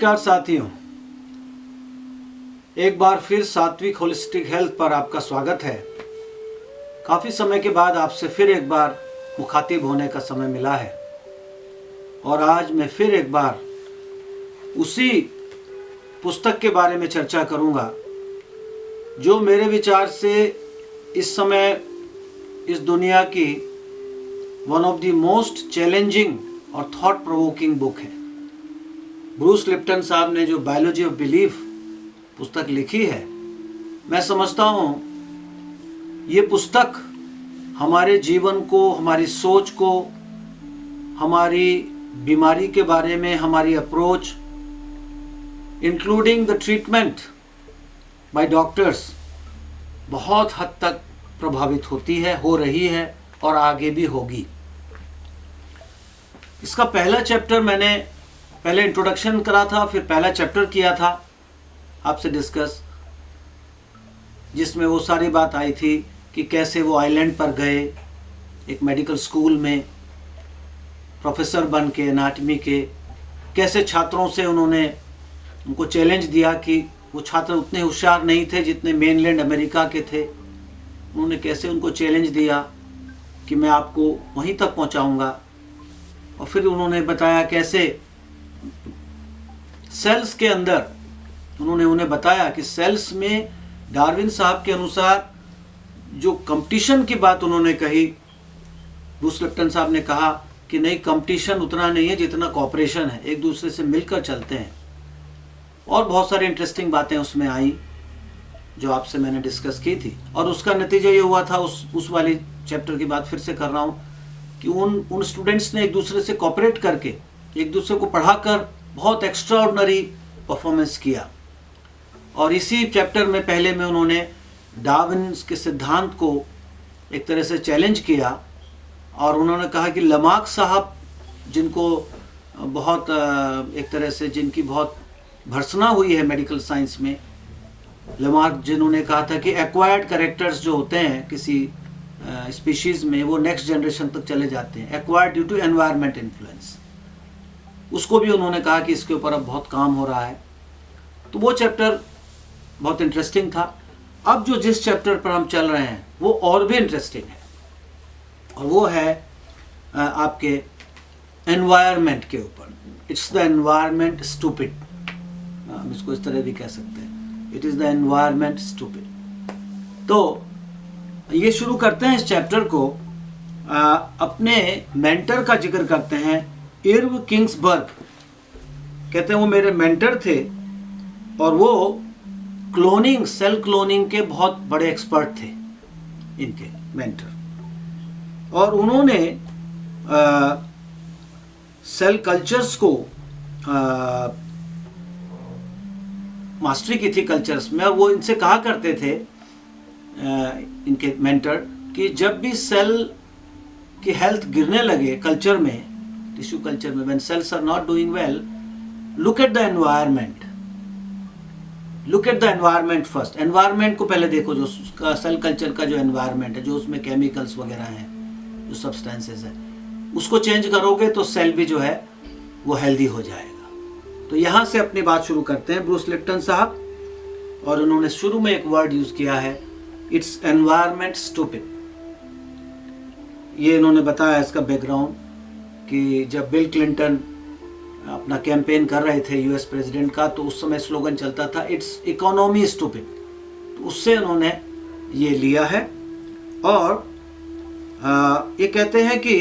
नमस्कार साथियों, एक बार फिर सात्विक होलिस्टिक हेल्थ पर आपका स्वागत है। काफ़ी समय के बाद आपसे फिर एक बार मुखातिब होने का समय मिला है और आज मैं फिर एक बार उसी पुस्तक के बारे में चर्चा करूंगा जो मेरे विचार से इस समय इस दुनिया की one of the most challenging और थॉट प्रोवोकिंग बुक है। ब्रूस लिप्टन साहब ने जो बायोलॉजी ऑफ बिलीफ पुस्तक लिखी है, मैं समझता हूँ ये पुस्तक हमारे जीवन को, हमारी सोच को, हमारी बीमारी के बारे में हमारी approach, including the treatment bye doctors, बहुत हद तक प्रभावित होती है, हो रही है और आगे भी होगी। इसका पहला चैप्टर मैंने पहले इंट्रोडक्शन करा था, फिर पहला चैप्टर किया था आपसे डिस्कस, जिसमें वो सारी बात आई थी कि कैसे वो आइलैंड पर गए एक मेडिकल स्कूल में प्रोफेसर बन के एनाटमी के, कैसे छात्रों से उन्होंने उनको चैलेंज दिया कि वो छात्र उतने होशियार नहीं थे जितने मेनलैंड अमेरिका के थे। उन्होंने कैसे उनको चैलेंज दिया कि मैं आपको वहीं तक पहुंचाऊंगा। और फिर उन्होंने बताया कैसे सेल्स के अंदर उन्होंने उन्हें बताया कि सेल्स में डार्विन साहब के अनुसार जो कंपटीशन की बात उन्होंने कही, ब्रूस लिप्टन साहब ने कहा कि नहीं, कंपटीशन उतना नहीं है जितना कोऑपरेशन है, एक दूसरे से मिलकर चलते हैं। और बहुत सारी इंटरेस्टिंग बातें उसमें आई जो आपसे मैंने डिस्कस की थी। और उसका नतीजा ये हुआ था, उस वाली चैप्टर की बात फिर से कर रहा हूँ कि उन स्टूडेंट्स ने एक दूसरे से कोऑपरेट करके, एक दूसरे को पढ़ाकर बहुत एक्स्ट्राऑर्डिनरी परफॉर्मेंस किया। और इसी चैप्टर में पहले में उन्होंने डार्विन के सिद्धांत को एक तरह से चैलेंज किया और उन्होंने कहा कि लमार्क साहब, जिनको बहुत एक तरह से जिनकी बहुत भर्त्सना हुई है मेडिकल साइंस में, लमार्क जिन्होंने कहा था कि एक्वायर्ड कैरेक्टर्स जो होते हैं किसी स्पीशीज़ में, वो नेक्स्ट जनरेशन तक चले जाते हैं, acquired due to environment influence. उसको भी उन्होंने कहा कि इसके ऊपर अब बहुत काम हो रहा है। तो वो चैप्टर बहुत इंटरेस्टिंग था। अब जो जिस चैप्टर पर हम चल रहे हैं वो और भी इंटरेस्टिंग है, और वो है आपके एनवायरनमेंट के ऊपर। इट्स द एनवायरनमेंट स्टूपिड, हम इसको इस तरह भी कह सकते हैं, it is the environment stupid. तो ये शुरू करते हैं इस चैप्टर को, अपने मेंटर का जिक्र करते हैं, इर्व किंग्सबर्ग। कहते हैं वो मेरे मेंटर थे और वो क्लोनिंग, सेल क्लोनिंग के बहुत बड़े एक्सपर्ट थे, इनके मेंटर। और उन्होंने सेल कल्चर्स को मास्टरी की थी कल्चर्स में। वो इनसे कहा करते थे, इनके मेंटर, कि जब भी सेल की हेल्थ गिरने लगे कल्चर में, टिश्यू कल्चर में, when cells are not doing well, look at the environment, look at the environment first. Environment को पहले देखो, जो उसका सेल कल्चर का जो एनवायरनमेंट है, जो उसमें केमिकल्स वगैरह हैं, जो सब्सटेंसेस है, उसको चेंज करोगे तो सेल भी जो है वो हेल्दी हो जाएगा। तो यहाँ से अपनी बात शुरू करते हैं ब्रूस लिप्टन साहब, और उन्होंने शुरू में एक वर्ड यूज़ किया है, इट्स एनवायरनमेंट स्टूपिड। ये इन्होंने बताया इसका बैकग्राउंड कि जब बिल क्लिंटन अपना कैंपेन कर रहे थे यूएस प्रेसिडेंट का, तो उस समय स्लोगन चलता था, इट्स इकोनॉमी स्टूपिड। तो उससे उन्होंने ये लिया है। और ये कहते हैं कि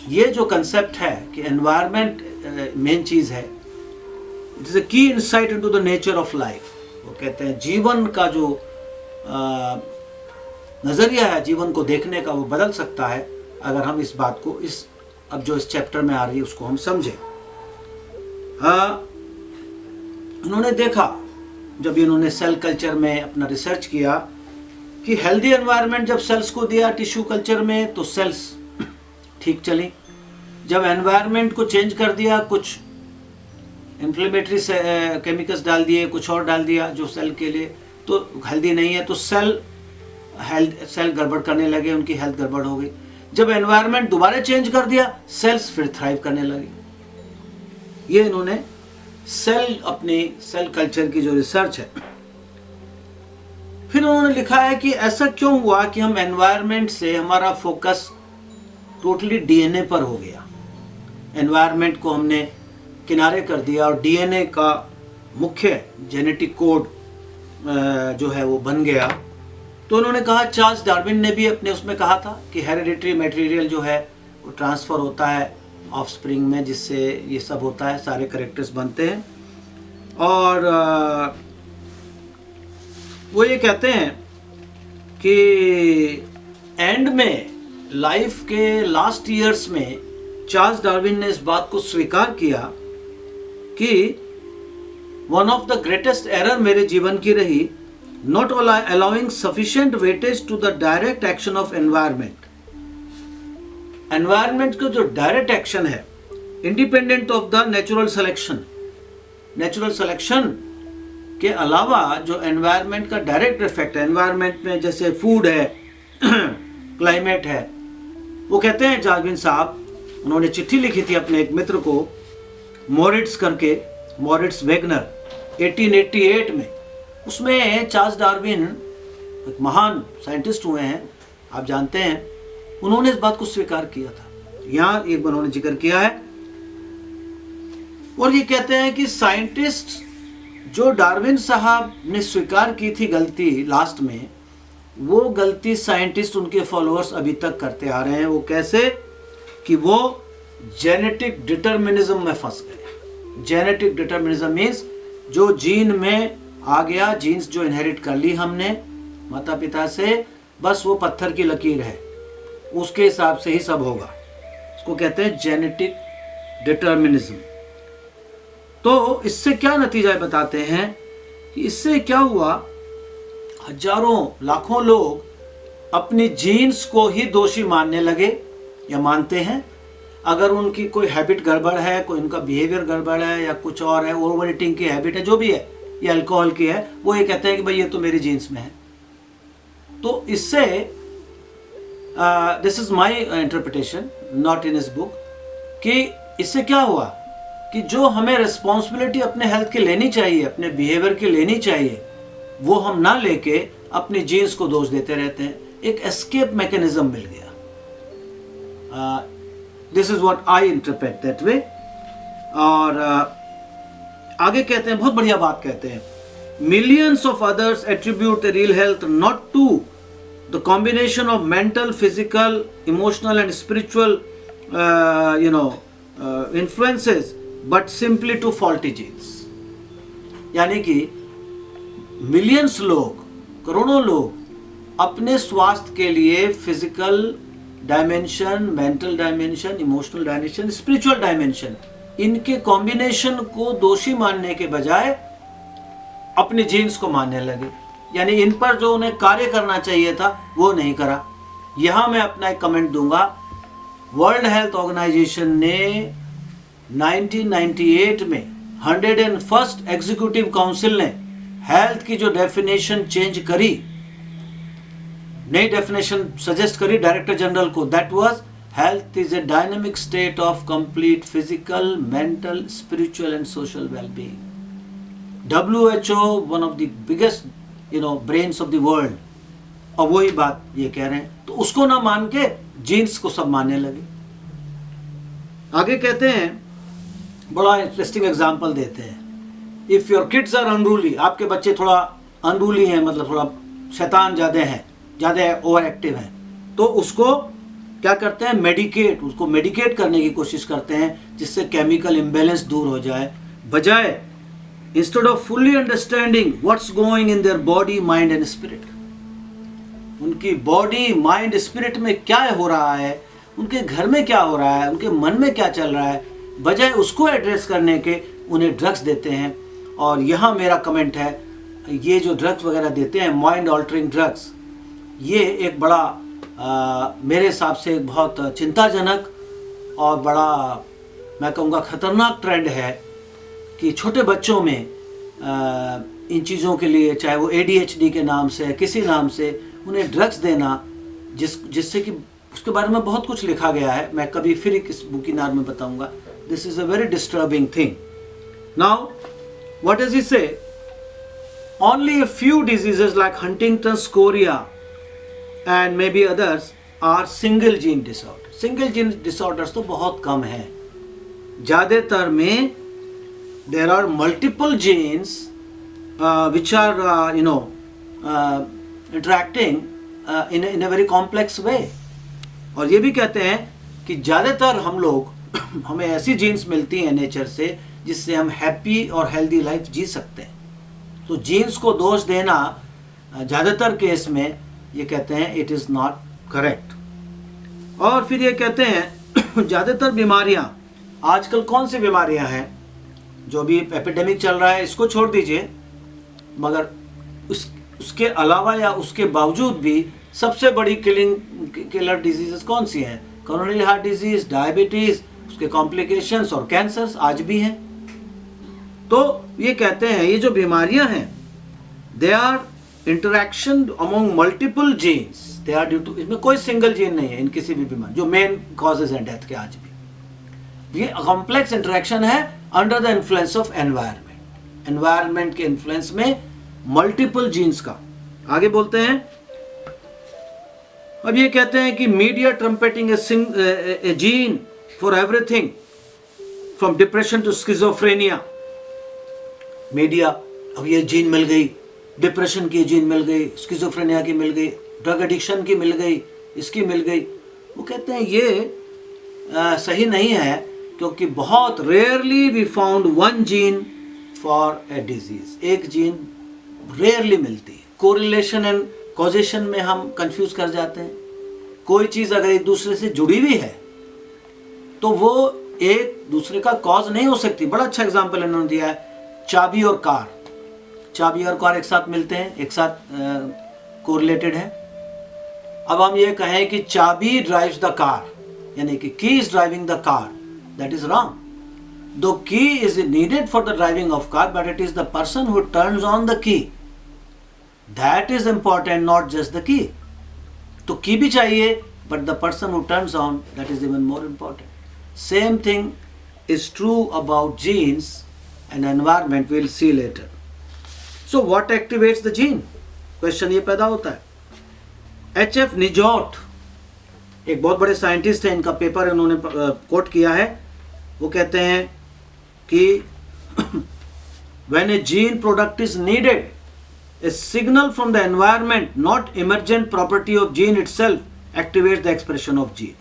ये जो कंसेप्ट है कि एनवायरनमेंट मेन चीज़ है, इट इज़ अ की insight into the nature of life. वो कहते हैं जीवन का जो नज़रिया है, जीवन को देखने का, वो बदल सकता है अगर हम इस बात को, इस अब जो इस चैप्टर में आ रही है उसको हम समझें। उन्होंने देखा, जब इन्होंने सेल कल्चर में अपना रिसर्च किया, कि हेल्दी एनवायरनमेंट जब सेल्स को दिया टिश्यू कल्चर में तो सेल्स ठीक चली। जब एनवायरनमेंट को चेंज कर दिया, कुछ इन्फ्लेमेटरी केमिकल्स डाल दिए, कुछ और डाल दिया जो सेल के लिए तो हेल्दी नहीं है, तो सेल गड़बड़ करने लगे, उनकी हेल्थ गड़बड़ हो गई। जब एनवायरनमेंट दोबारा चेंज कर दिया, सेल्स फिर थ्राइव करने लगे। ये इन्होंने अपनी सेल कल्चर की जो रिसर्च है। फिर उन्होंने लिखा है कि ऐसा क्यों हुआ कि हम एनवायरनमेंट से हमारा फोकस टोटली डीएनए पर हो गया, एनवायरनमेंट को हमने किनारे कर दिया और डीएनए का मुख्य जेनेटिक कोड जो है वो बन गया। तो उन्होंने कहा, चार्ल्स डार्विन ने भी अपने उसमें कहा था कि हेरिडिटरी मटेरियल जो है वो ट्रांसफ़र होता है ऑफस्प्रिंग में, जिससे ये सब होता है, सारे कैरेक्टर्स बनते हैं। और वो ये कहते हैं कि एंड में लाइफ के लास्ट ईयर्स में चार्ल्स डार्विन ने इस बात को स्वीकार किया कि one of the greatest error मेरे जीवन की रही, not allowing sufficient weightage to the direct action of environment. Environment का जो डायरेक्ट एक्शन है, independent of the natural selection, natural selection के अलावा जो एनवायरनमेंट का डायरेक्ट इफेक्ट है, एनवायरनमेंट में जैसे फूड है, क्लाइमेट है। वो कहते हैं डार्विन साहब, उन्होंने चिट्ठी लिखी थी अपने एक मित्र को, मोरिट्स करके, मोरिट्स वेगनर, 1888 में। उसमें चार्ल्स डार्विन एक महान साइंटिस्ट हुए हैं, आप जानते हैं, उन्होंने इस बात को स्वीकार किया था। यहाँ एक बार उन्होंने जिक्र किया है और ये कहते हैं कि साइंटिस्ट जो डार्विन साहब ने स्वीकार की थी गलती लास्ट में, वो गलती साइंटिस्ट उनके फॉलोअर्स अभी तक करते आ रहे हैं। वो कैसे कि वो जेनेटिक डिटर्मिनिज्म में फंस गए। जेनेटिक डिटर्मिनिज्म मीन्स जो जीन में आ गया, जीन्स जो इनहेरिट कर ली हमने माता पिता से, बस वो पत्थर की लकीर है, उसके हिसाब से ही सब होगा। इसको कहते हैं जेनेटिक डिटर्मिनिज्म। तो इससे क्या नतीजा बताते हैं कि इससे क्या हुआ, हजारों लाखों लोग अपनी जीन्स को ही दोषी मानने लगे या मानते हैं। अगर उनकी कोई हैबिट गड़बड़ है, कोई उनका बिहेवियर गड़बड़ है या कुछ और है, ओवर ईटिंग की हैबिट है, जो भी है, या अल्कोहल की है, वो ये कहते हैं कि भाई ये तो मेरी जीन्स में है। तो इससे this is my interpretation, not in his book, कि इससे क्या हुआ कि जो हमें रिस्पॉन्सिबिलिटी अपने हेल्थ की लेनी चाहिए, अपने बिहेवियर की लेनी चाहिए, वो हम ना लेके अपनी जीन्स को दोष देते रहते हैं। एक एस्केप मैकेनिज्म मिल गया। This is what I interpret that way. और आगे कहते हैं, बहुत बढ़िया बात कहते हैं, millions of others attribute the real health not to the combination of mental, physical, emotional and spiritual influences but simply to faulty genes. यानी कि मिलियंस लोग, करोड़ों लोग अपने स्वास्थ्य के लिए physical dimension, mental dimension, emotional dimension, spiritual dimension, इनके कॉम्बिनेशन को दोषी मानने के बजाय अपने जीन्स को मानने लगे। यानी इन पर जो उन्हें कार्य करना चाहिए था वो नहीं करा। यहाँ मैं अपना एक कमेंट दूंगा। वर्ल्ड हेल्थ ऑर्गेनाइजेशन ने 1998 में 101st एग्जीक्यूटिव काउंसिल ने हेल्थ की जो डेफिनेशन चेंज करी, नई डेफिनेशन सजेस्ट करी डायरेक्टर जनरल को, that was health is a dynamic state of complete physical, mental, spiritual and social wellbeing. WHO, one of the biggest brains of the world, और वही बात ये कह रहे हैं। तो उसको ना मान के जीन्स को सब मानने लगे। आगे कहते हैं, बड़ा इंटरेस्टिंग एग्जाम्पल देते हैं, if your kids are unruly, आपके बच्चे थोड़ा अनरूली हैं, मतलब थोड़ा शैतान ज़्यादा हैं, ज़्यादा ओवर एक्टिव हैं, तो उसको क्या करते हैं, मेडिकेट, उसको मेडिकेट करने की कोशिश करते हैं जिससे केमिकल इम्बैलेंस दूर हो जाए, बजाय instead off fully understanding what's going in their body, mind and spirit. उनकी बॉडी, माइंड, स्पिरिट में क्या हो रहा है, उनके घर में क्या हो रहा है, उनके मन में क्या चल रहा है, बजाय उसको एड्रेस करने के उन्हें ड्रग्स देते हैं। और यहाँ मेरा कमेंट है, ये जो ड्रग्स वगैरह देते हैं, माइंड ऑल्टरिंग ड्रग्स, ये एक बड़ा मेरे हिसाब से एक बहुत चिंताजनक और बड़ा, मैं कहूँगा, ख़तरनाक ट्रेंड है कि छोटे बच्चों में इन चीज़ों के लिए, चाहे वो ADHD के नाम से, किसी नाम से, उन्हें ड्रग्स देना, जिससे कि उसके बारे में बहुत कुछ लिखा गया है, मैं कभी फिर इस बुकिनार में बताऊंगा। This is a very disturbing thing. Now, what does he say? Only a few diseases like Huntington's chorea and maybe others are single gene disorders. Single gene disorders तो बहुत कम है. ज़्यादातर में there are multiple genes which are interacting in a very complex way. और ये भी कहते हैं कि ज़्यादातर हम लोग हमें ऐसी जीन्स मिलती हैं नेचर से जिससे हम हैप्पी और हेल्दी लाइफ जी सकते हैं. तो जीन्स को दोष देना ज़्यादातर केस में ये कहते हैं इट इज़ नॉट करेक्ट. और फिर ये कहते हैं ज़्यादातर बीमारियां, आजकल कौन सी बीमारियां हैं जो भी एपिडेमिक चल रहा है इसको छोड़ दीजिए, मगर उसके अलावा या उसके बावजूद भी सबसे बड़ी किलर डिजीज़ कौन सी हैं? कोरोनरी हार्ट डिजीज़, डायबिटीज़, उसके कॉम्प्लिकेशंस और कैंसर्स आज भी हैं. तो ये कहते हैं ये जो बीमारियां हैं they are interaction among multiple genes, they are due to, इसमें कोई सिंगल जीन नहीं है इन किसी भी बीमारी जो मेन कॉजेज हैं डेथ के. आज भी ये कॉम्प्लेक्स इंटरैक्शन है under the influence of environment. Environment के इन्फ्लुएंस में मल्टीपल जीन्स का. आगे बोलते हैं, अब ये कहते हैं कि media trumpeting a gene for everything from depression to schizophrenia. Media अब ये जीन मिल गई, डिप्रेशन की जीन मिल गई, स्किज़ोफ्रेनिया की मिल गई, ड्रग एडिक्शन की मिल गई, इसकी मिल गई. वो कहते हैं ये सही नहीं है क्योंकि बहुत rarely we found one gene for a disease. एक जीन रेयरली मिलती है. कोरिलेशन एंड कॉजेशन में हम कंफ्यूज कर जाते हैं. कोई चीज़ अगर एक दूसरे से जुड़ी हुई है तो वो एक दूसरे का कॉज नहीं हो सकती. बड़ा अच्छा एग्जाम्पल इन्होंने दिया है, चाबी और कार. चाबी और कार एक साथ मिलते हैं, एक साथ कोरिलेटेड है. अब हम ये कहें कि चाबी ड्राइव्स द कार, यानी कि key is driving the car, that is wrong. दो key is needed for the driving of car, but it is the person who turns on the key, that is important, not just the key. तो key भी चाहिए but the person who turns on, that is even more important. Same thing is true about genes and environment, we'll see later. So what activates the gene? Question ये पैदा होता है. H.F. Nijot एक बहुत बड़े scientist हैं, इनका paper इन्होंने कोट किया है. वो कहते हैं कि when a gene product is needed, a signal from the environment, not emergent property of gene itself, activates the expression of gene.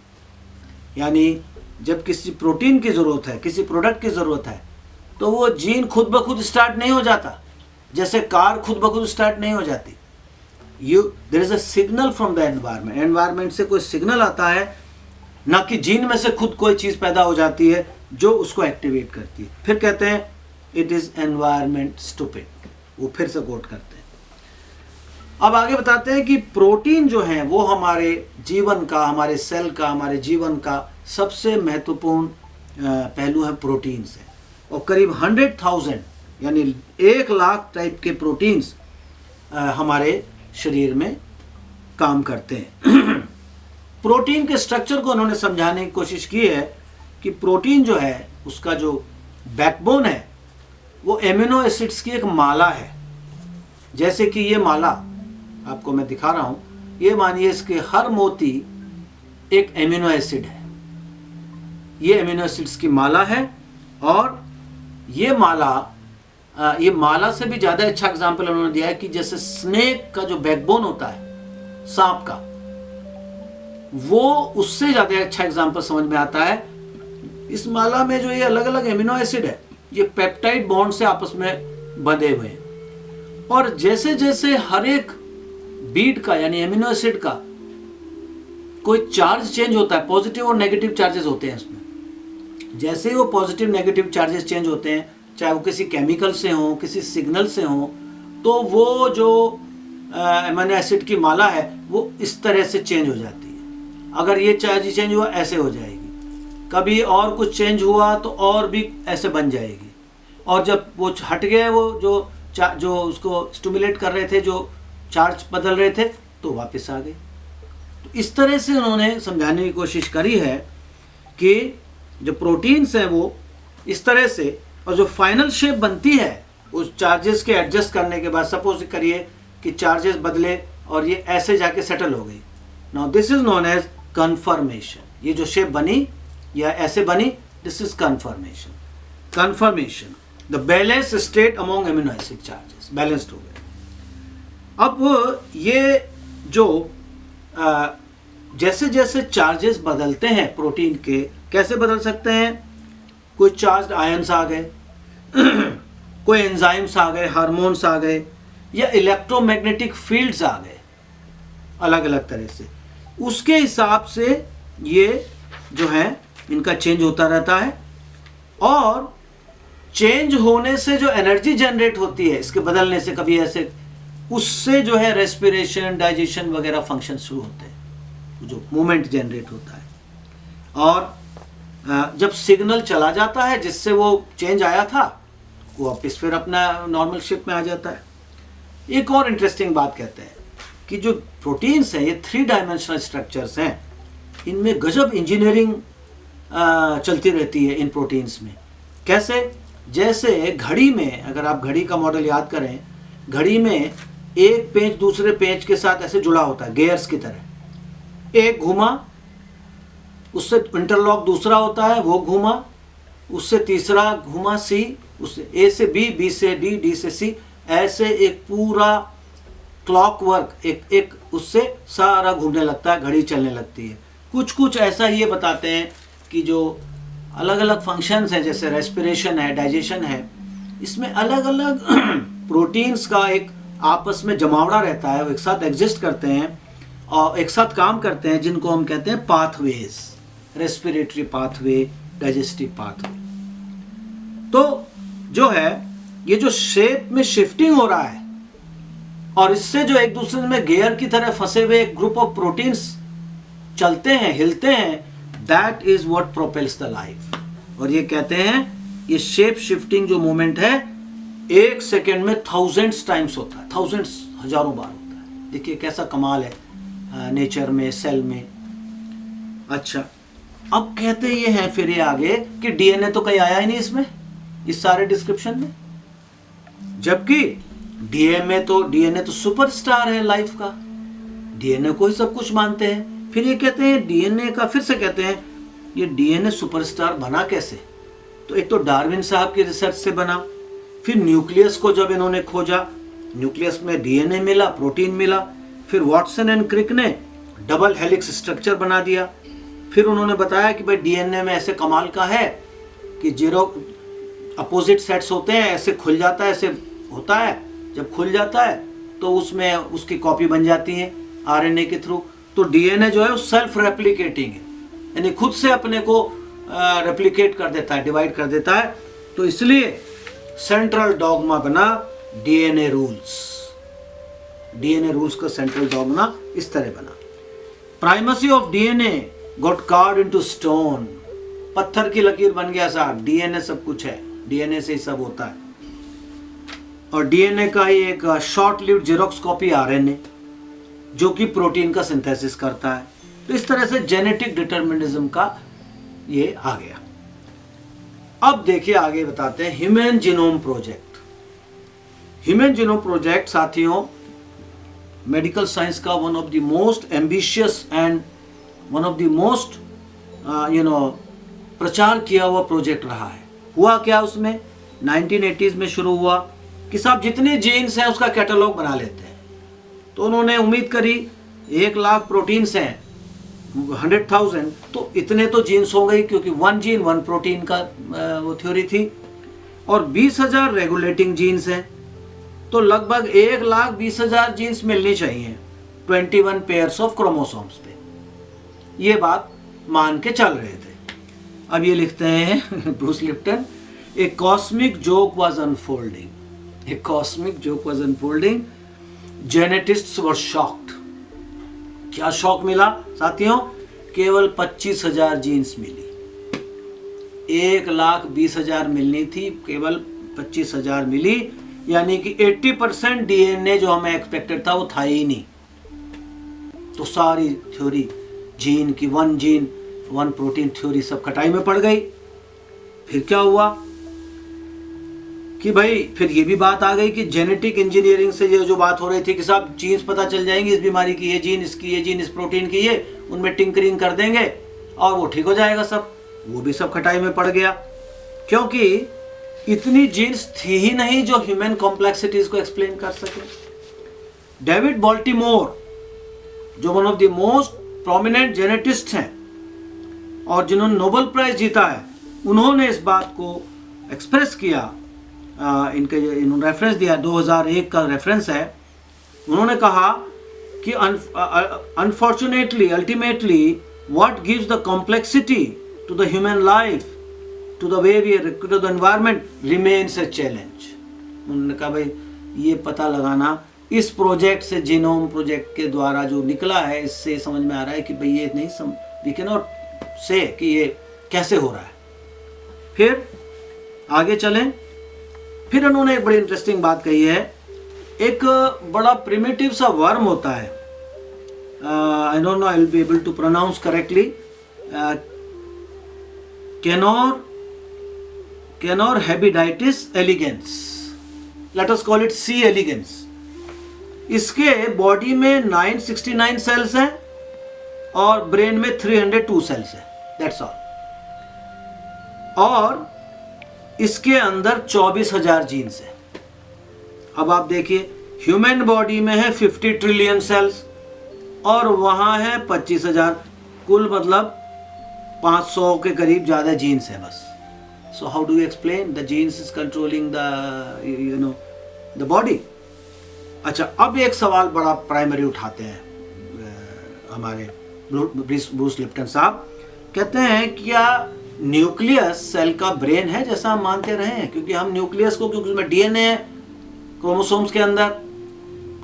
यानी जब किसी प्रोटीन की ज़रूरत है, किसी प्रोडक्ट की ज़रूरत है, तो वो जीन खुद ब खुद स्टार्ट नहीं हो जाता, जैसे कार खुद ब खुद स्टार्ट नहीं हो जाती. There is a signal from the environment. Environment से कोई सिग्नल आता है, ना कि जीन में से खुद कोई चीज़ पैदा हो जाती है जो उसको एक्टिवेट करती है. फिर कहते हैं इट इज़ एनवायरनमेंट स्टूपिड. वो फिर से कोट करते हैं. अब आगे बताते हैं कि प्रोटीन जो है वो हमारे जीवन का, हमारे सेल का, हमारे जीवन का सबसे महत्वपूर्ण पहलू है प्रोटीन से. और करीब 100,000 यानी 1,00,000 टाइप के प्रोटीन्स हमारे शरीर में काम करते हैं. प्रोटीन के स्ट्रक्चर को उन्होंने समझाने की कोशिश की है कि प्रोटीन जो है उसका जो बैकबोन है वो एमिनो एसिड्स की एक माला है. जैसे कि ये माला आपको मैं दिखा रहा हूँ, ये मानिए इसके हर मोती एक एमिनो एसिड है. ये एमिनो एसिड्स की माला है. और ये माला से भी ज़्यादा अच्छा एग्जाम्पल उन्होंने दिया है कि जैसे स्नेक का जो बैकबोन होता है सांप का, वो उससे ज़्यादा अच्छा एग्जाम्पल समझ में आता है. इस माला में जो ये अलग अलग एमिनो एसिड है ये पेप्टाइड बॉन्ड से आपस में बंधे हुए हैं. और जैसे जैसे हर एक बीट का यानी एमिनो एसिड का कोई चार्ज चेंज होता है, पॉजिटिव और नेगेटिव चार्जेस होते हैं इसमें. जैसे ही वो पॉजिटिव नेगेटिव चार्जेस चेंज होते हैं, चाहे वो किसी केमिकल से हो, किसी सिग्नल से हो, तो वो जो एमिनो एसिड की माला है वो इस तरह से चेंज हो जाती है. अगर ये चार्ज चेंज हुआ ऐसे हो जाएगी, कभी और कुछ चेंज हुआ तो और भी ऐसे बन जाएगी. और जब वो हट गए, वो जो उसको स्टिमुलेट कर रहे थे, जो चार्ज बदल रहे थे, तो वापस आ गए. तो इस तरह से उन्होंने समझाने की कोशिश करी है कि जो प्रोटीन्स हैं वो इस तरह से और जो फाइनल शेप बनती है उस चार्जेस के एडजस्ट करने के बाद, सपोज करिए कि चार्जेस बदले और ये ऐसे जाके सेटल हो गई, now this is known as conformation. ये जो शेप बनी या ऐसे बनी, this is conformation. Conformation the balance state among amino acid charges, balanced हो गए। अब ये जो जैसे जैसे चार्जेस बदलते हैं प्रोटीन के, कैसे बदल सकते हैं? कोई चार्ज्ड आयंस आ गए कोई एंजाइम्स आ गए, हार्मोन्स आ गए, या इलेक्ट्रोमैग्नेटिक फील्ड्स आ गए अलग अलग तरह से, उसके हिसाब से ये जो है इनका चेंज होता रहता है। और चेंज होने से जो एनर्जी जनरेट होती है इसके बदलने से, कभी ऐसे, उससे जो है रेस्पिरेशन, डाइजेशन वगैरह फंक्शन शुरू होते हैं, जो मूवमेंट जनरेट होता है। और जब सिग्नल चला जाता है जिससे वो चेंज आया था, वो वापस फिर अपना नॉर्मल शेप में आ जाता है। एक और इंटरेस्टिंग बात कहते हैं कि जो प्रोटीन्स हैं ये 3 डायमेंशनल स्ट्रक्चर्स हैं, इनमें गजब इंजीनियरिंग चलती रहती है इन प्रोटीन्स में। कैसे? जैसे घड़ी में, अगर आप घड़ी का मॉडल याद करें, घड़ी में एक पेंच दूसरे पेंच के साथ ऐसे जुड़ा होता है गेयर्स की तरह। एक घूमा, उससे इंटरलॉक दूसरा होता है, वो घूमा, उससे तीसरा घूमा सी, उससे ए से बी, बी से डी, डी से सी, ऐसे एक पूरा क्लॉकवर्क एक उससे सारा घूमने लगता है, घड़ी चलने लगती है। कुछ कुछ ऐसा ये बताते हैं कि जो अलग अलग फंक्शंस हैं, जैसे रेस्पिरेशन है, डाइजेशन है, इसमें अलग अलग प्रोटीन्स का एक आपस में जमावड़ा रहता है, वो एक साथ एग्जिस्ट करते हैं और एक साथ काम करते हैं, जिनको हम कहते हैं pathways, respiratory pathway, digestive pathway. तो जो है ये जो शेप में शिफ्टिंग हो रहा है और इससे जो एक दूसरे में गियर की तरह फंसे हुए एक ग्रुप ऑफ प्रोटीन्स चलते हैं, हिलते हैं, that is what propels the life. और ये कहते हैं ये शेप शिफ्टिंग जो मूवमेंट है 1 सेकेंड में थाउजेंड्स टाइम्स होता है, थाउजेंड्स, हजारों बार होता है। देखिए कैसा कमाल है नेचर में, सेल में। अच्छा, अब कहते ये हैं फिर ये आगे कि डीएनए तो कहीं आया ही नहीं इसमें, इस सारे डिस्क्रिप्शन में, जबकि डीएनए तो सुपरस्टार है लाइफ का, डीएनए को ही सब कुछ मानते हैं। फिर ये कहते हैं डीएनए का, फिर से कहते हैं ये डीएनए सुपरस्टार बना कैसे? तो एक तो डार्विन साहब की रिसर्च से बना, फिर न्यूक्लियस को जब इन्होंने खोजा, न्यूक्लियस में डीएनए मिला, प्रोटीन मिला, फिर वॉटसन एंड क्रिक ने डबल हेलिक्स स्ट्रक्चर बना दिया। फिर उन्होंने बताया कि भाई डीएनए में ऐसे कमाल का है कि 0 अपोजिट सेट्स होते हैं, ऐसे खुल जाता है, ऐसे होता है, जब खुल जाता है तो उसमें उसकी कॉपी बन जाती है आरएनए के थ्रू। तो डीएनए जो है वो सेल्फ रेप्लिकेटिंग है, यानी खुद से अपने को रेप्लिकेट कर देता है, डिवाइड कर देता है। तो इसलिए सेंट्रल डॉगमा बना डीएनए रूल्स। डीएनए रूल्स का सेंट्रल डॉगमा इस तरह बना। Primacy of DNA got card into stone, पत्थर की लकीर बन गया साहब, डीएनए सब कुछ है, डीएनए से ही सब होता है। और डीएनए का ही एक short lived xerox copy RNA, जो कि प्रोटीन का सिंथेसिस करता है। तो इस तरह से जेनेटिक डिटर्मिनिज्म का ये आ गया। अब देखिए आगे बताते हैं human genome project. Human genome project साथियों मेडिकल साइंस का one of the most ambitious and one of the most प्रचार किया हुआ प्रोजेक्ट रहा है। हुआ क्या उसमें, 1980s में शुरू हुआ कि साहब जितने जीन्स हैं उसका कैटलॉग बना लेते हैं। तो उन्होंने उम्मीद करी 1 लाख प्रोटीन्स हैं, 100,000, तो इतने तो जीन्स हो गई, क्योंकि 1 जीन 1 प्रोटीन का वो थ्योरी थी, और 20,000 रेगुलेटिंग जीन्स हैं, तो लगभग 1,20,000 जीन्स मिलनी चाहिए 21 पेयर्स ऑफ क्रोमोसोम्स पे। ये बात मान के चल रहे थे। अब ये लिखते हैं Bruce Lipton, a cosmic joke was unfolding, a cosmic joke was unfolding, geneticists were shocked. क्या शॉक मिला साथियों? केवल 25,000 जीन्स मिली, 1,20,000 मिलनी थी, केवल 25,000 मिली, यानी कि 80% डीएनए जो हमें एक्सपेक्टेड था वो था ही नहीं। तो सारी थ्योरी जीन की, 1 जीन 1 प्रोटीन थ्योरी सब खटाई में पड़ गई। फिर क्या हुआ? कि भाई फिर ये भी बात आ गई कि जेनेटिक इंजीनियरिंग से ये जो बात हो रही थी कि साहब जीन्स पता चल जाएंगी, इस बीमारी की ये जीन, इसकी ये जीन, इस प्रोटीन की ये, उनमें टिंकरिंग कर देंगे और वो ठीक हो जाएगा सब। वो भी सब खटाई में पड़ गया, क्योंकि इतनी जीन्स थी ही नहीं जो ह्यूमन कॉम्प्लेक्सिटीज को एक्सप्लेन कर सके। डेविड बॉल्टीमोर, जो one of the most prominent geneticist हैं और जिन्होंने नोबेल प्राइज जीता है, उन्होंने इस बात को एक्सप्रेस किया। इन्होंने रेफरेंस दिया, 2001 का रेफरेंस है। उन्होंने कहा कि unfortunately ultimately what gives the complexity to the human life, to the way we to the environment remains a challenge. उन्होंने कहा भाई ये पता लगाना, इस प्रोजेक्ट से, जीनोम प्रोजेक्ट के द्वारा जो निकला है, इससे समझ में आ रहा है कि भाई ये नहीं वी कैन नॉट से कि ये कैसे हो रहा है। फिर आगे चलें। फिर उन्होंने एक बड़ी इंटरेस्टिंग बात कही है। एक बड़ा प्रिमिटिव सा वर्म होता है, I don't know I will be able to pronounce correctly, Caenorhabditis elegans, let us call it C elegans. इसके बॉडी में 969 सेल्स हैं और ब्रेन में 302 सेल्स हैं, दैट्स ऑल। और इसके अंदर 24,000 जीन्स हैं। अब आप देखिए, ह्यूमन बॉडी में है 50 ट्रिलियन सेल्स और वहां है 25,000, कुल मतलब 500 के करीब ज़्यादा जीन्स है बस। So how do you explain the genes is controlling the body. अच्छा, अब एक सवाल बड़ा प्राइमरी उठाते हैं हमारे ब्रूस लिप्टन साहब। कहते हैं क्या न्यूक्लियस सेल का ब्रेन है जैसा हम मानते रहे हैं? क्योंकि हम न्यूक्लियस को, क्योंकि उसमें डीएनए है क्रोमोसोम्स के अंदर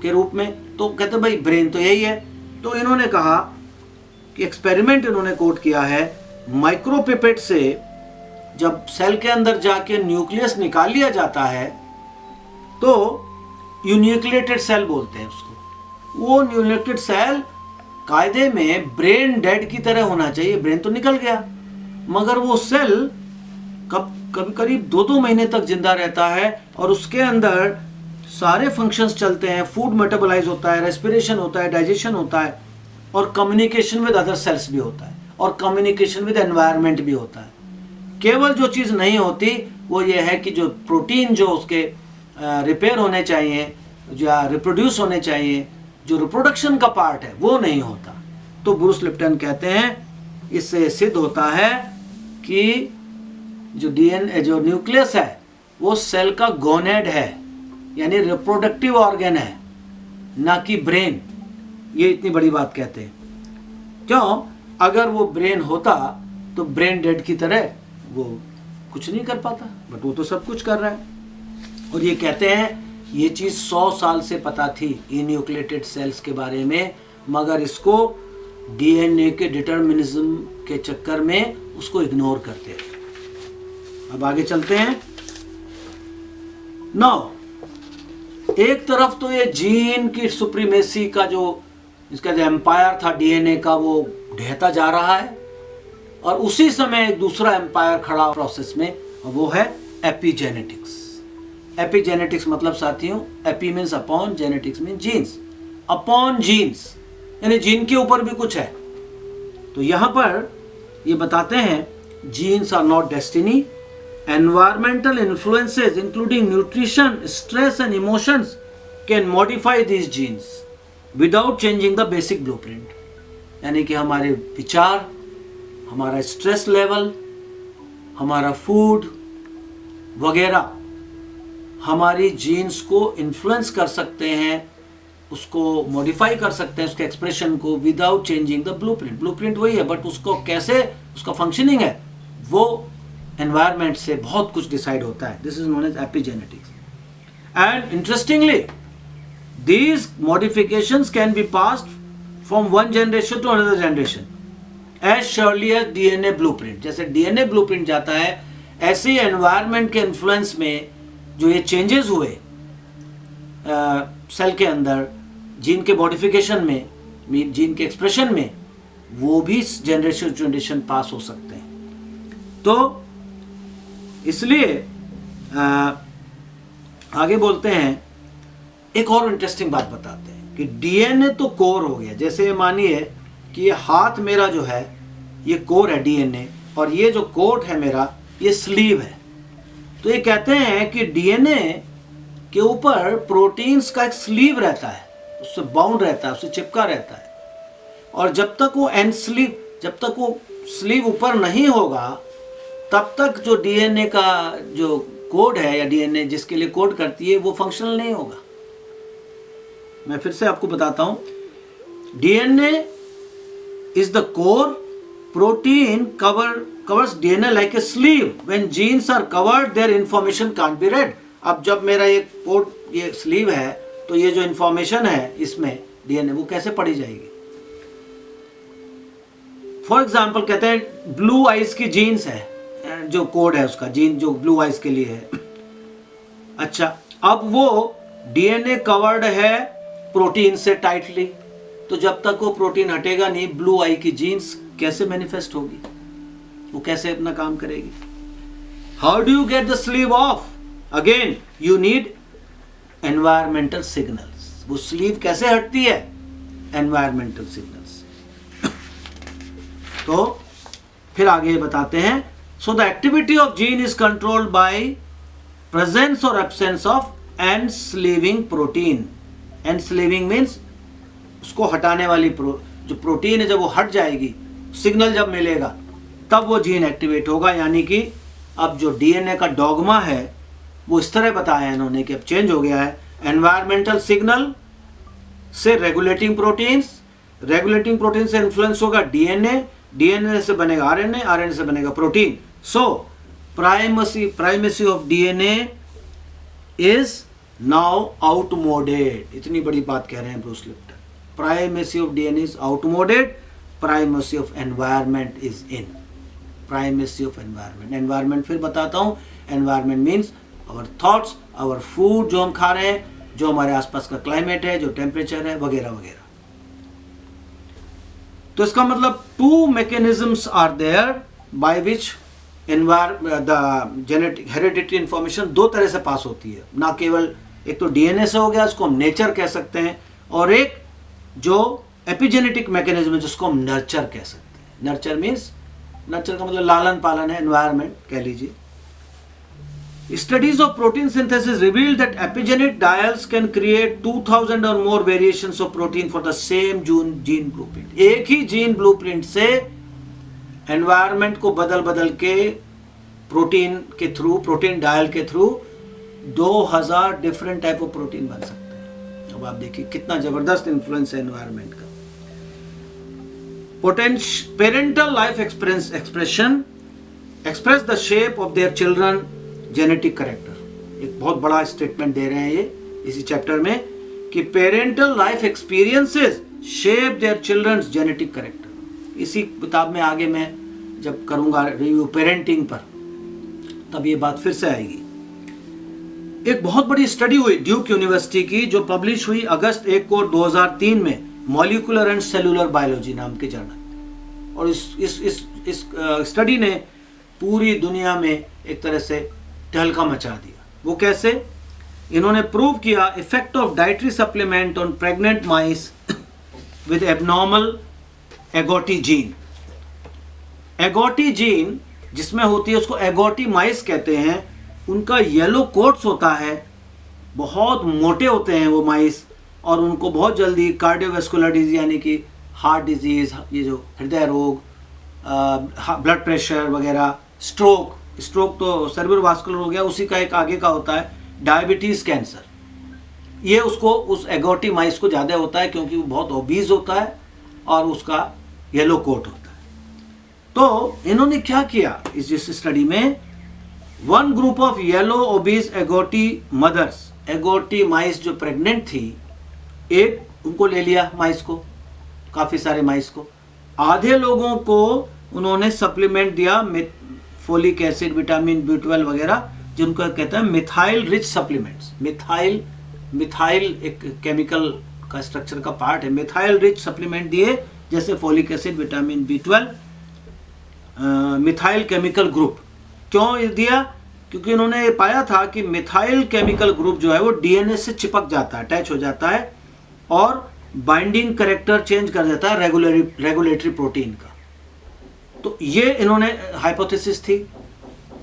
के रूप में, तो कहते भाई ब्रेन तो यही है। तो इन्होंने कहा कि एक्सपेरिमेंट इन्होंने कोट किया है, माइक्रोपिपेट से जब सेल के अंदर जाके न्यूक्लियस निकाल लिया जाता है तो यून्यूक्लिएटेड सेल बोलते हैं उसको। वो न्यूक्लिएटेड सेल कायदे में ब्रेन डेड की तरह होना चाहिए, ब्रेन तो निकल गया, मगर वो सेल कभी करीब 2-2 महीने तक जिंदा रहता है और उसके अंदर सारे फंक्शंस चलते हैं, फूड मेटाबोलाइज होता है, रेस्पिरेशन होता है, डाइजेशन होता है और कम्युनिकेशन विद अदर सेल्स भी होता है और कम्युनिकेशन विद एनवायरनमेंट भी होता है। केवल जो चीज़ नहीं होती वो ये है कि जो प्रोटीन जो उसके रिपेयर होने चाहिए या रिप्रोड्यूस होने चाहिए, जो रिप्रोडक्शन का पार्ट है वो नहीं होता। तो ब्रूस लिप्टन कहते हैं इससे सिद्ध होता है कि जो डीएनए, जो न्यूक्लियस है वो सेल का गोनेड है, यानी रिप्रोडक्टिव ऑर्गन है, ना कि ब्रेन। ये इतनी बड़ी बात कहते हैं। क्यों? अगर वो ब्रेन होता तो ब्रेन डेड की तरह वो कुछ नहीं कर पाता, बट वो तो सब कुछ कर रहा है। और ये कहते हैं ये चीज़ 100 साल से पता थी इन्यूक्लिएटेड सेल्स के बारे में, मगर इसको डीएनए के डिटर्मिनिज्म के चक्कर में उसको इग्नोर करते हैं। अब आगे चलते हैं। नाउ, एक तरफ तो ये जीन की सुप्रीमेसी का जो इसका जो एम्पायर था डीएनए का वो ढहता जा रहा है, और उसी समय एक दूसरा एम्पायर खड़ा प्रोसेस में, वो है एपिजेनेटिक्स। एपिजेनेटिक्स मतलब साथियों, epi means upon, genetics mean genes. Upon genes यानी जीन के ऊपर भी कुछ है। तो यहां पर ये बताते हैं genes are not destiny, environmental influences including nutrition, stress and emotions can modify these genes without changing the basic blueprint. यानी कि हमारे विचार, हमारा स्ट्रेस लेवल, हमारा फूड वगैरह हमारी जीन्स को इन्फ्लुएंस कर सकते हैं, उसको मॉडिफाई कर सकते हैं, उसके एक्सप्रेशन को, without changing the blueprint. Blueprint वही है, बट उसको कैसे उसका फंक्शनिंग है वो एनवायरनमेंट से बहुत कुछ डिसाइड होता है। This is known as epigenetics. And interestingly these modifications can be passed from one generation to another generation as surely as DNA blueprint। जैसे DNA blueprint जाता है, ऐसे एनवायरनमेंट के इन्फ्लुएंस में जो ये चेंजेस हुए सेल के अंदर, जीन के मॉडिफिकेशन में, जीन के एक्सप्रेशन में, वो भी जनरेशन टू जनरेशन पास हो सकते हैं। तो इसलिए आगे बोलते हैं, एक और इंटरेस्टिंग बात बताते हैं कि डीएनए तो कोर हो गया। जैसे मानिए कि ये हाथ मेरा जो है ये कोर है डीएनए, और ये जो कोट है मेरा ये स्लीव है। तो ये कहते हैं कि डीएनए के ऊपर प्रोटीन्स का एक स्लीव रहता है, उससे बाउंड रहता है, उससे चिपका रहता है। और जब तक वो जब तक वो स्लीव ऊपर नहीं होगा तब तक जो डीएनए का जो कोड है या डीएनए जिसके लिए कोड करती है वो फंक्शनल नहीं होगा। मैं फिर से आपको बताता हूं, DNA is the core, protein covers DNA like a sleeve. When genes are covered, their information can't be read. अब जब मेरा ये स्लीव है तो ये जो इंफॉर्मेशन है इसमें डीएनए वो कैसे पढ़ी जाएगी। फॉर एग्जाम्पल कहते हैं ब्लू आइज की जीन्स है, जो कोड है उसका, जीन जो ब्लू आइज के लिए है। अच्छा, अब वो डीएनए कवर्ड है प्रोटीन से टाइटली, तो जब तक वो प्रोटीन हटेगा नहीं ब्लू आई की जीन्स कैसे मैनिफेस्ट होगी, वो कैसे अपना काम करेगी। How do you get the sleeve off? Again you need environmental signals. वो स्लीव कैसे हटती है? Environmental signals. तो फिर आगे बताते हैं, so the activity of gene is controlled by presence और absence of and sleeving protein. And sleeving means उसको हटाने वाली जो प्रोटीन है, जब वो हट जाएगी, सिग्नल जब मिलेगा तब वो जीन एक्टिवेट होगा। यानी कि अब जो डीएनए का डॉगमा है वो इस तरह बताया है इन्होंने कि अब चेंज हो गया है। एनवायरमेंटल सिग्नल से रेगुलेटिंग प्रोटीन्स, रेगुलेटिंग प्रोटीन से इन्फ्लुएंस होगा डीएनए, डीएनए से बनेगा आरएनए, आरएनए से बनेगा protein. So primacy of DNA is now outmoded. इतनी बड़ी बात कह रहे हैं Bruce Lipton. Primacy of DNA is outmoded, primacy of environment is in. Primacy of environment, environment फिर बताता हूं, environment means our thoughts, our food जो हम खा रहे हैं, जो हमारे आसपास का क्लाइमेट है, जो टेम्परेचर है, वगैरह वगैरह। तो इसका मतलब two mechanisms are there by which the genetic hereditary information दो तरह से पास होती है। ना केवल एक तो डीएनए से हो गया, उसको हम नेचर कह सकते हैं, और एक जो एपिजेनेटिक मैकेनिज्म है जिसको हम नर्चर कह सकते हैं। नर्चर मीन्स, नर्चर का मतलब लालन पालन है, एनवायरमेंट कह लीजिए। Studies of protein synthesis revealed that epigenetic dials can create 2000 or more variations of protein for the same gene blueprint. एक ही जीन ब्लूप्रिंट से एनवायरमेंट को बदल बदल के प्रोटीन के थ्रू, प्रोटीन डायल के through 2000 different type of protein बन सकते हैं। अब आप देखिए कितना जबरदस्त इन्फ्लुएंस है एनवायरमेंट का। Parental life expression express the shape of their children genetic character. एक बहुत बड़ा स्टेटमेंट दे रहे हैं ये इसी चैप्टर में कि parental life experiences shape their childrens genetic character. इसी किताब में आगे मैं जब करूंगा रिव्यू पेरेंटिंग पर, तब ये बात फिर से आएगी। एक बहुत बड़ी स्टडी हुई ड्यूक यूनिवर्सिटी की, जो पब्लिश हुई अगस्त 1 को 2003 में, मॉलिक्यूलर एंड सेलुलर बायोलॉजी नाम के जर्नल। और इस स्टडी ने पूरी दुनिया में एक तरह से तहलका मचा दिया। वो कैसे? इन्होंने प्रूव किया effect of dietary supplement on pregnant mice with abnormal agouti gene. Agouti gene जिसमें होती है उसको एगोटी माइस कहते हैं। उनका येलो कोट्स होता है, बहुत मोटे होते हैं वो माइस, और उनको बहुत जल्दी कार्डियोवैस्कुलर डिजीज यानी कि हार्ट डिजीज, ये जो हृदय रोग, ब्लड प्रेशर वगैरह, स्ट्रोक तो सेरेब्रोवास्कुलर हो गया, उसी का एक आगे का होता है डायबिटीज़, कैंसर, ये उसको उस एगोटी माइस को ज़्यादा होता है क्योंकि वो बहुत ओबीज होता है और उसका येलो कोट होता है। तो इन्होंने क्या किया इस स्टडी में, one group of yellow obese agouti mothers, agouti mice जो प्रेग्नेंट थी, एक उनको ले लिया माइस को, काफ़ी सारे माइस को। आधे लोगों को उन्होंने सप्लीमेंट दिया फोलिक एसिड, विटामिन B12 वगैरह, जिनको कहते हैं मिथाइल रिच सप्लीमेंट्स। मिथाइल एक केमिकल का स्ट्रक्चर का पार्ट है। मिथाइल रिच सप्लीमेंट दिए जैसे folic acid, vitamin B12, methyl chemical group. क्यों दिया? क्योंकि इन्होंने पाया था कि मिथाइल केमिकल ग्रुप जो है वो डीएनए से चिपक जाता है, अटैच हो जाता है और बाइंडिंग करेक्टर चेंज कर देता है रेगुलेटरी प्रोटीन का। तो ये इन्होंने हाइपोथेसिस थी,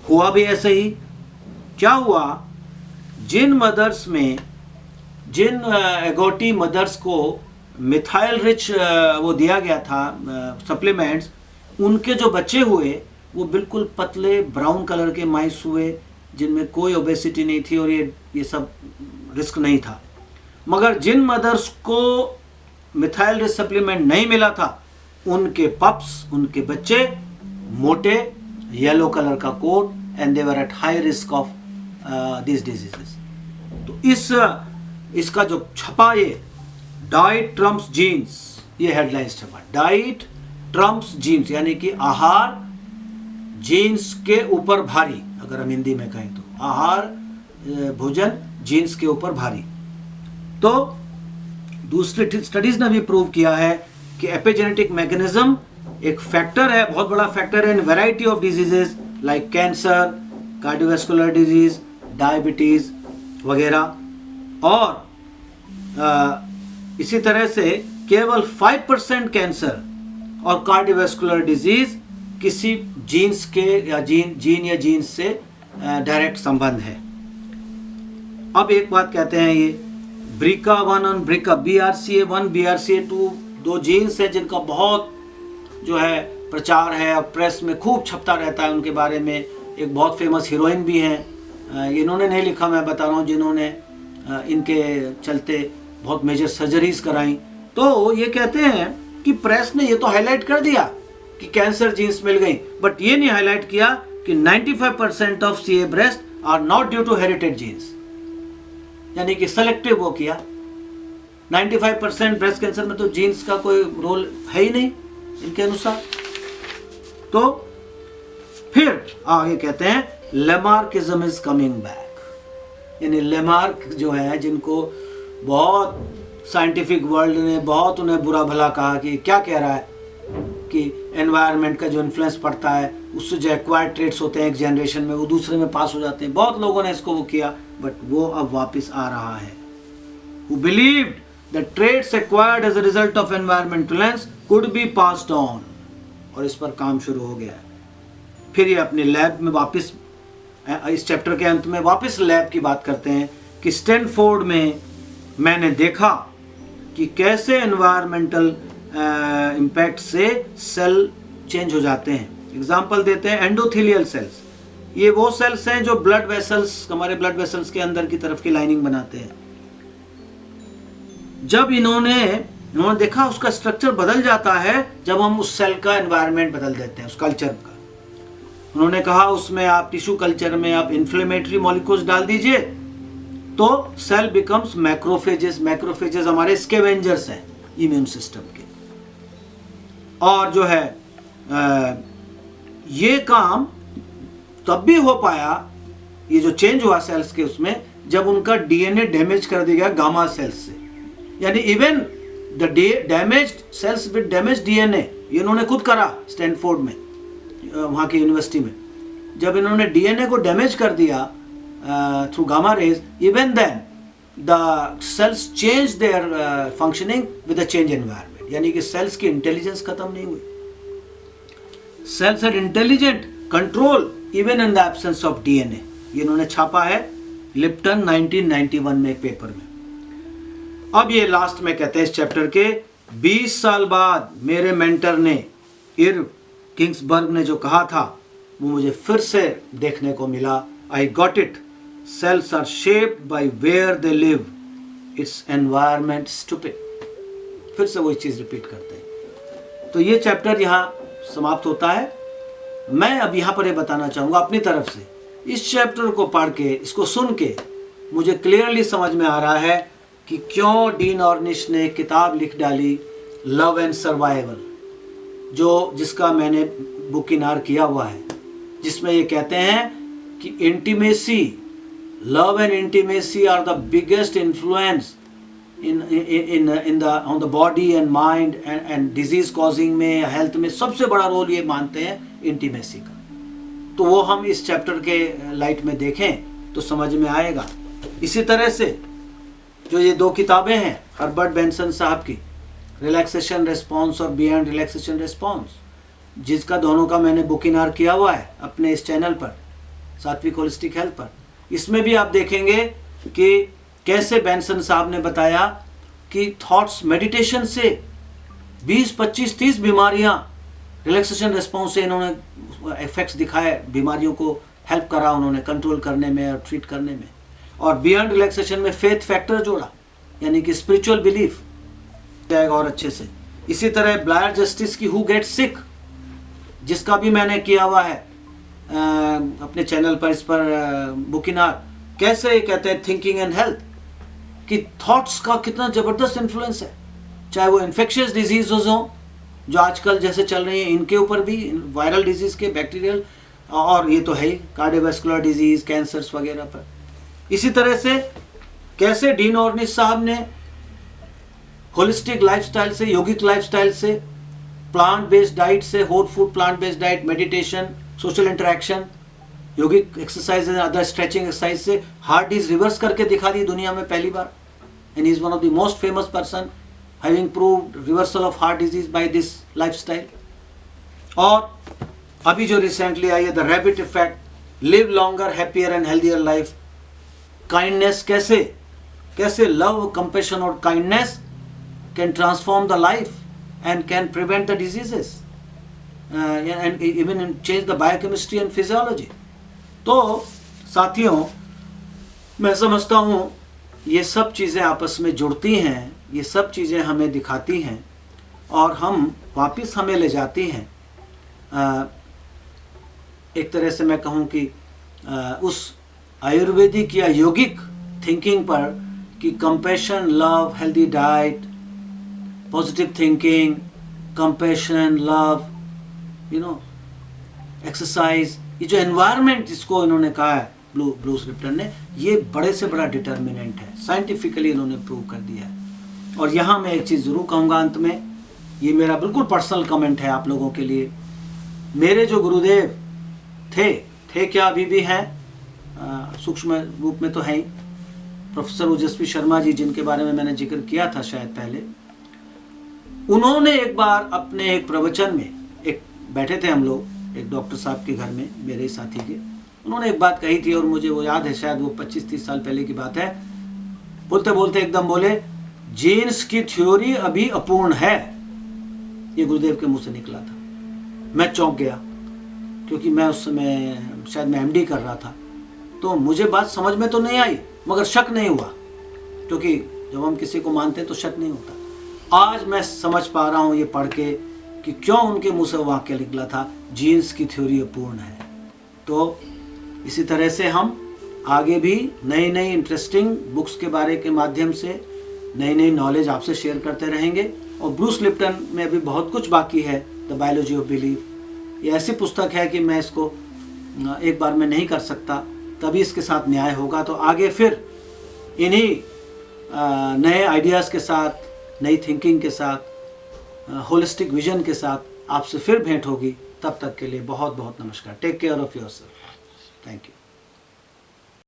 हुआ भी ऐसे ही। क्या हुआ, जिन मदर्स में, जिन एगोटी मदर्स को मिथाइल रिच वो दिया गया था सप्लीमेंट्स, उनके जो बच्चे हुए वो बिल्कुल पतले ब्राउन कलर के माइस हुए, जिनमें कोई ओबेसिटी नहीं थी और ये सब रिस्क नहीं था। मगर जिन मदर्स को मिथाइल रिच सप्लीमेंट नहीं मिला था, उनके पप्स, उनके बच्चे मोटे, येलो कलर का coat, and they were at high risk of this diseases. तो इसका जो छपा, ये डाइट ट्रम्प्स जीन्स, ये हेडलाइंस छपा, डाइट ट्रम्प्स जीन्स, यानी कि आहार जीन्स के ऊपर भारी, अगर हम हिंदी में कहें तो आहार भोजन जीन्स के ऊपर भारी। तो दूसरी स्टडीज ने भी प्रूव किया है कि एपिजेनेटिक मैकेनिज्म एक फैक्टर है, बहुत बड़ा फैक्टर है इन variety of diseases like cancer, cardiovascular disease, diabetes वगैरह। और इसी तरह से केवल 5% कैंसर और कार्डियोवैस्कुलर डिजीज किसी जीन्स के या जीन्स से डायरेक्ट संबंध है। अब एक बात कहते हैं, ये BRCA1 और BRCA1 BRCA2 दो जीन्स हैं जिनका बहुत जो है प्रचार है और प्रेस में खूब छपता रहता है उनके बारे में। एक बहुत फेमस हीरोइन भी हैं, इन्होंने नहीं लिखा, मैं बता रहा हूँ, जिन्होंने इनके चलते बहुत मेजर सर्जरीज कराई। तो ये कहते हैं कि प्रेस ने ये तो हाईलाइट कर दिया कि कैंसर जीन्स मिल गई, बट ये नहीं हाईलाइट किया कि 95% of CA breast are not due to inherited genes, यानी कि सेलेक्टिव वो किया। 95% ब्रेस्ट कैंसर में तो जीन्स का कोई रोल है ही नहीं इनके अनुसार। तो फिर ये कहते हैं लेमार्किज्म इज कमिंग बैक, यानी लेमार्क जो है, जिनको बहुत साइंटिफिक वर्ल्ड ने बहुत उन्हें बुरा भला कहा कि क्या कह रहा है कि एनवायरनमेंट का जो इन्फ्लुएंस पड़ता है उससे जो एक्वायर्ड ट्रेट्स होते हैं एक जनरेशन में वो दूसरे में पास हो जाते हैं। बहुत लोगों ने इसको वो किया, बट वो अब वापस आ रहा है। Who believed that traits acquired as a result of environmental influence could be passed on, और इस पर काम शुरू हो गया है। फिर ये अपने लैब में वापस, इस चैप्टर के अंत में वापस लैब की बात करते हैं कि स्टैनफोर्ड में मैंने देखा कि कैसे एनवायरमेंटल इम्पैक्ट से सेल चेंज हो जाते हैं। एग्जाम्पल देते हैं, एंडोथेलियल सेल्स, ये वो सेल्स हैं जो ब्लड वेसल्स, हमारे ब्लड वेसल्स के अंदर की तरफ की लाइनिंग बनाते हैं। जब इन्होंने देखा उसका स्ट्रक्चर बदल जाता है जब हम उस सेल का एनवायरनमेंट बदल देते हैं, उस कल्चर का। उन्होंने कहा उसमें आप टिश्यू कल्चर में आप इन्फ्लेमेटरी मॉलिक्यूल्स डाल दीजिए तो सेल बिकम्स मैक्रोफेजेस। मैक्रोफेजेस हमारे स्कैवेंजर्स हैं इम्यून सिस्टम के। और जो है ये काम तब भी हो पाया, ये जो चेंज हुआ सेल्स के उसमें, जब उनका डीएनए डैमेज कर दिया गया गामा सेल्स से। यानी even the damaged cells with damage DNA, ये इन्होंने खुद करा स्टैनफोर्ड में, वहाँ की यूनिवर्सिटी में। जब इन्होंने डीएनए को डैमेज कर दिया through gamma rays, even then the cells change their functioning with the change environment. यानी कि सेल्स की इंटेलिजेंस खत्म नहीं हुई। Cells are intelligent control even in the absence of DNA. ये इन्होंने छापा है लिप्टन 1991 में एक पेपर में। अब ये लास्ट में कहते हैं इस चैप्टर के 20 साल बाद मेरे मेंटर ने इर्व किंग्सबर्ग ने जो कहा था वो मुझे फिर से देखने को मिला। I got it, cells are shaped by where they live, it's environment stupid. फिर से वही चीज रिपीट करते हैं। तो ये चैप्टर यहाँ समाप्त होता है। मैं अब यहाँ पर ये बताना चाहूँगा अपनी तरफ से, इस चैप्टर को पढ़ के, इसको सुन के मुझे क्लियरली समझ में आ रहा है कि क्यों डीन ऑर्निश ने किताब लिख डाली लव एंड सर्वाइवल, जिसका मैंने बुकिनार किया हुआ है, जिसमें ये कहते हैं कि intimacy, love and intimacy are the biggest influence on the body and mind and disease causing में, हेल्थ में सबसे बड़ा रोल ये मानते हैं इंटीमेसी का। तो वो हम इस चैप्टर के लाइट में देखें तो समझ में आएगा। इसी तरह से जो ये 2 किताबें हैं हर्बर्ट बेंसन साहब की, रिलैक्सेशन रिस्पॉन्स और बियॉन्ड रिलैक्सेशन रिस्पॉन्स, जिसका दोनों का मैंने बुकिनार किया हुआ है अपने इस चैनल पर सात्विक होलिस्टिक हेल्थ पर। इसमें भी आप देखेंगे कि कैसे बेंसन साहब ने बताया कि थॉट्स मेडिटेशन से 20, 25, 30 बीमारियां रिलैक्सेशन रिस्पॉन्स से इन्होंने इफेक्ट्स दिखाए, बीमारियों को हेल्प करा उन्होंने कंट्रोल करने में और ट्रीट करने में। और बियॉन्ड रिलैक्सेशन में फेथ फैक्टर जोड़ा, यानी कि स्पिरिचुअल बिलीफ जाएगा और अच्छे से। इसी तरह ब्लायर जस्टिस की हु गेट सिक, जिसका भी मैंने किया हुआ है अपने चैनल पर, इस पर बुकिनार, कैसे कहते हैं थिंकिंग एंड हेल्थ कि थॉट्स का कितना ज़बरदस्त इन्फ्लुएंस है, चाहे वो इन्फेक्शियस डिजीज हो जो आजकल जैसे चल रही है, इनके ऊपर भी, वायरल डिजीज के, बैक्टीरियल, और ये तो है ही कार्डियोवैस्कुलर डिजीज, कैंसर्स वगैरह पर। इसी तरह से कैसे डीन ऑर्निश साहब ने होलिस्टिक लाइफस्टाइल से, यौगिक लाइफस्टाइल से, प्लांट बेस्ड डाइट से, whole food plant based diet, meditation, social interaction, यौगिक exercise and other stretching exercise से हार्ट डिजीज रिवर्स करके दिखा दी दुनिया में पहली बार। And he is one of the most famous person having proved reversal of heart disease by this lifestyle। और अभी जो रिसेंटली आई है the rabbit effect, live longer happier and healthier life, kindness कैसे लव, कंपैशन और kindness can transform the life and can prevent the diseases and even change the biochemistry and physiology. तो साथियों, मैं समझता हूँ ये सब चीज़ें आपस में जुड़ती हैं, ये सब चीज़ें हमें दिखाती हैं और हम वापस हमें ले जाती हैं एक तरह से मैं कहूँ कि उस आयुर्वेदिक या योगिक थिंकिंग पर कि compassion, love, healthy diet, positive thinking, compassion, love, exercise, ये जो एनवायरनमेंट जिसको इन्होंने कहा है ब्रूस लिप्टन ने, ये बड़े से बड़ा डिटर्मिनेंट है, साइंटिफिकली इन्होंने प्रूव कर दिया है। और यहाँ मैं एक चीज़ ज़रूर कहूँगा अंत में, ये मेरा बिल्कुल पर्सनल कमेंट है आप लोगों के लिए। मेरे जो गुरुदेव थे क्या अभी भी हैं, सूक्ष्म रूप में तो हैं ही, प्रोफेसर ओजस्वी शर्मा जी, जिनके बारे में मैंने जिक्र किया था शायद पहले। उन्होंने एक बार अपने एक प्रवचन में, एक बैठे थे हम लोग एक डॉक्टर साहब के घर में, मेरे साथी के, उन्होंने एक बात कही थी और मुझे वो याद है, शायद वो 25-30 साल पहले की बात है। बोलते बोलते एकदम बोले, जीन्स की थ्योरी अभी अपूर्ण है। ये गुरुदेव के मुंह से निकला था। मैं चौंक गया क्योंकि मैं उस समय शायद मैं एमडी कर रहा था, तो मुझे बात समझ में तो नहीं आई, मगर शक नहीं हुआ, क्योंकि जब हम किसी को मानते हैं तो शक नहीं होता। आज मैं समझ पा रहा हूँ ये पढ़ के कि क्यों उनके मुंह से वाक्य निकला था, जीन्स की थ्योरी अपूर्ण है। तो इसी तरह से हम आगे भी नई नई इंटरेस्टिंग बुक्स के बारे के माध्यम से नई नई नॉलेज आपसे शेयर करते रहेंगे। और ब्रूस लिप्टन में अभी बहुत कुछ बाकी है, द बायोलॉजी ऑफ बिलीफ। ये ऐसी पुस्तक है कि मैं इसको एक बार में नहीं कर सकता, तभी इसके साथ न्याय होगा। तो आगे फिर इन्हीं नए आइडियाज़ के साथ, नई थिंकिंग के साथ, होलिस्टिक विजन के साथ आपसे फिर भेंट होगी। तब तक के लिए बहुत बहुत नमस्कार। Take care of yourself. Thank you.